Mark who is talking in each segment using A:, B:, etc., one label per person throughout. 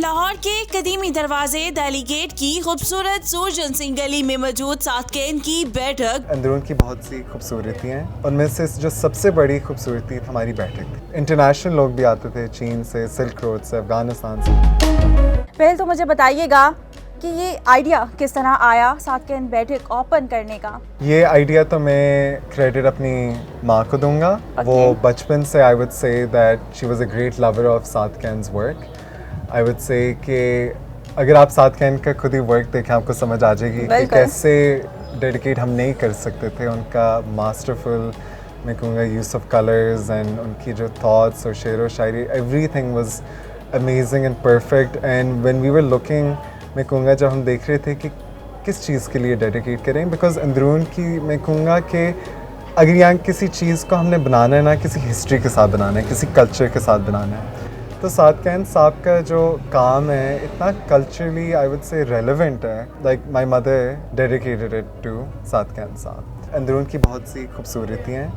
A: लाहौर के कदीमी दरवाजे दिल्ली गेट की खूबसूरत सूरजन सिंह गली में मौजूद सातकेन की बैठक।
B: अंदरून की बहुत सी खूबसूरती हैं, उनमें से जो सबसे बड़ी खूबसूरती हमारी बैठक थी। इंटरनेशनल लोग भी आते थे, चीन से, सिल्क रोड से, अफगानिस्तान से।
C: पहले तो मुझे बताइएगा कि ये आइडिया किस तरह आया सातकेन बैठक ओपन करने का।
B: ये आइडिया तो मैं क्रेडिट अपनी माँ को दूंगा। वो बचपन से I would say that she was a great lover of Sadequain's work. I would say कि अगर आप सातकेन का खुद ही वर्क देखें आपको समझ आ जाएगी कि कैसे डेडिकेट हम नहीं कर सकते थे। उनका मास्टरफुल, मैं कहूँगा, यूज़ ऑफ कलर्स एंड उनकी जो थॉट्स और शेर व शायरी, everything was amazing and perfect. And when we were looking, मैं कहूँगा जब हम देख रहे थे कि किस चीज़ के लिए डेडिकेट करें, बिकॉज अंदरून की मैं कहूँगा कि अगर यहाँ किसी चीज़ को हमने बनाना है ना, किसी हिस्ट्री के साथ बनाना है, किसी कल्चर के साथ बनाना है, तो सातकेन साहब का जो काम है इतना culturally I would say relevant है। Like my mother dedicated it to Sadequain Sahab. अंदरून की बहुत सी खूबसूरती हैं,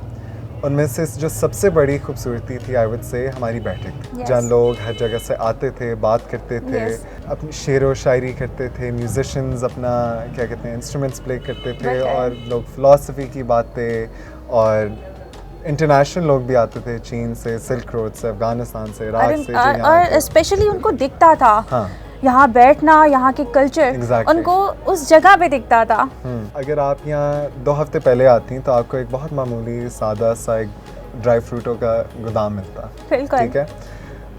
B: उनमें से जो सबसे बड़ी खूबसूरती थी आई वुड से हमारी बैठक थी। जहाँ लोग हर जगह से आते थे, बात करते थे, अपनी शेर व शायरी करते थे, म्यूजिशंस अपना क्या कहते हैं इंस्ट्रूमेंट्स प्ले करते थे, और लोग फ़िलासफ़ी की बातें, और इंटरनेशनल लोग भी आते थे, चीन से, सिल्क रोड से, अफगानिस्तान से, इराक से,
C: और स्पेशली उनको दिखता था।
B: हाँ,
C: यहाँ बैठना, यहाँ के कल्चर उनको उस जगह पे दिखता था।
B: अगर आप यहाँ 2 हफ्ते पहले आती तो आपको एक बहुत मामूली सादा सा एक ड्राई फ्रूटों का गोदाम मिलता। ठीक है,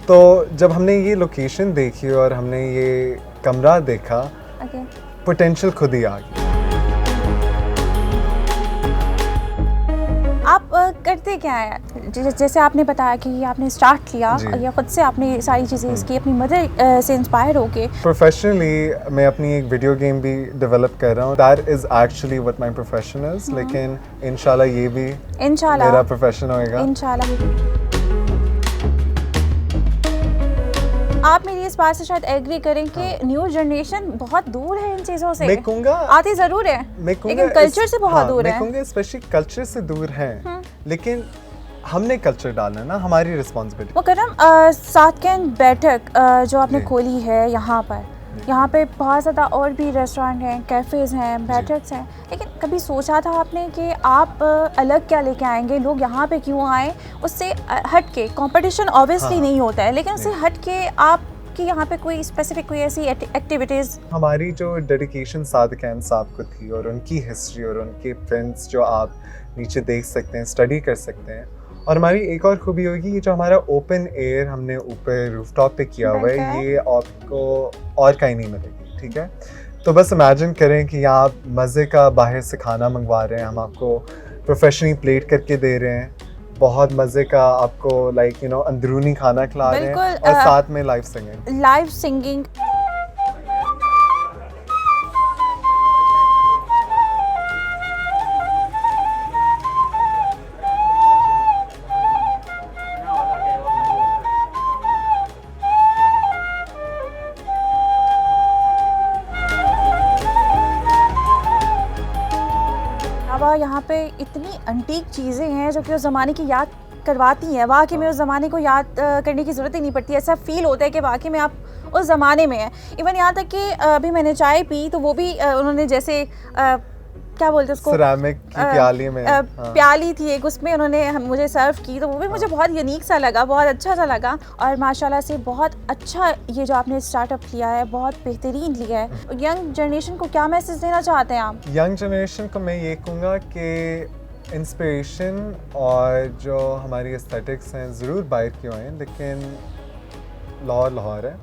B: तो जब हमने ये लोकेशन देखी और हमने ये कमरा देखा, पोटेंशियल खुद ही आ गया।
C: आप करते क्या है? जैसे आपने बताया कि आपने स्टार्ट किया या खुद से आपने सारी चीज़ें इसकी अपनी मदर से इंस्पायर होके।
B: प्रोफेशनली मैं अपनी एक वीडियो गेम भी डेवलप कर रहा हूँ। That is actually what my profession is. लेकिन इंशाल्लाह ये भी मेरा प्रोफेशन होएगा
C: इंशाल्लाह। आप मेरी इस बात से शायद एग्री करें कि न्यू जनरेशन बहुत दूर है इन चीज़ों से।
B: मैं कहूँगा
C: आती ज़रूर है, लेकिन कल्चर से बहुत दूर है।
B: मैं कहूँगा स्पेशली कल्चर से दूर है, लेकिन हमने कल्चर डालना है ना, हमारी रिस्पॉन्सिबिलिटी।
C: वो करम सातकेन बैठक जो आपने खोली है यहाँ पे बहुत ज़्यादा और भी रेस्टोरेंट हैं, कैफ़ेज़ हैं, बैठक्स हैं, लेकिन कभी सोचा था आपने कि आप अलग क्या लेके आएंगे, लोग यहाँ पे क्यों आए? उससे हट के कंपटीशन ऑब्वियसली नहीं होता है, लेकिन उससे हट के आप कि यहाँ पे कोई स्पेसिफिक कोई ऐसी एक्टिविटीज़।
B: हमारी जो डेडिकेशन सातकेन साहब को थी और उनकी हिस्ट्री और उनके प्रिंट्स जो आप नीचे देख सकते हैं, स्टडी कर सकते हैं। और हमारी एक और खूबी होगी, ये जो हमारा ओपन एयर हमने ऊपर रूफटॉप पे किया हुआ है, ये आपको और कहीं नहीं मिलेगी। ठीक है, तो बस इमेजिन करें कि यहाँ आप मज़े का बाहर से खाना मंगवा रहे हैं, हम आपको प्रोफेशनली प्लेट करके दे रहे हैं, बहुत मज़े का आपको लाइक अंदरूनी खाना खिला रहे हैं, और साथ में लाइव सिंगिंग।
C: यहाँ पे इतनी अंटीक चीज़ें हैं जो कि उस ज़माने की याद करवाती हैं। वाकई में उस ज़माने को याद करने की ज़रूरत ही नहीं पड़ती। ऐसा फील होता है कि वाकई में आप उस ज़माने में हैं। इवन यहाँ तक कि अभी मैंने चाय पी तो वो भी उन्होंने जैसे क्या बोलते हैं उसको,
B: सिरेमिक की प्याली में
C: प्याली थी एक, उसमें उन्होंने मुझे सर्व की, तो वो भी मुझे बहुत यूनिक सा लगा, बहुत अच्छा सा लगा। और माशाल्लाह से बहुत अच्छा ये जो आपने स्टार्टअप लिया है, बहुत बेहतरीन लिया है। यंग जनरेशन को क्या मैसेज देना चाहते हैं आप?
B: यंग जनरेशन को मैं ये कहूँगा कि इंस्पिरेशन और जो हमारी एस्थेटिक्स हैं ज़रूर बाहर की आएँ, लेकिन लाहौर है।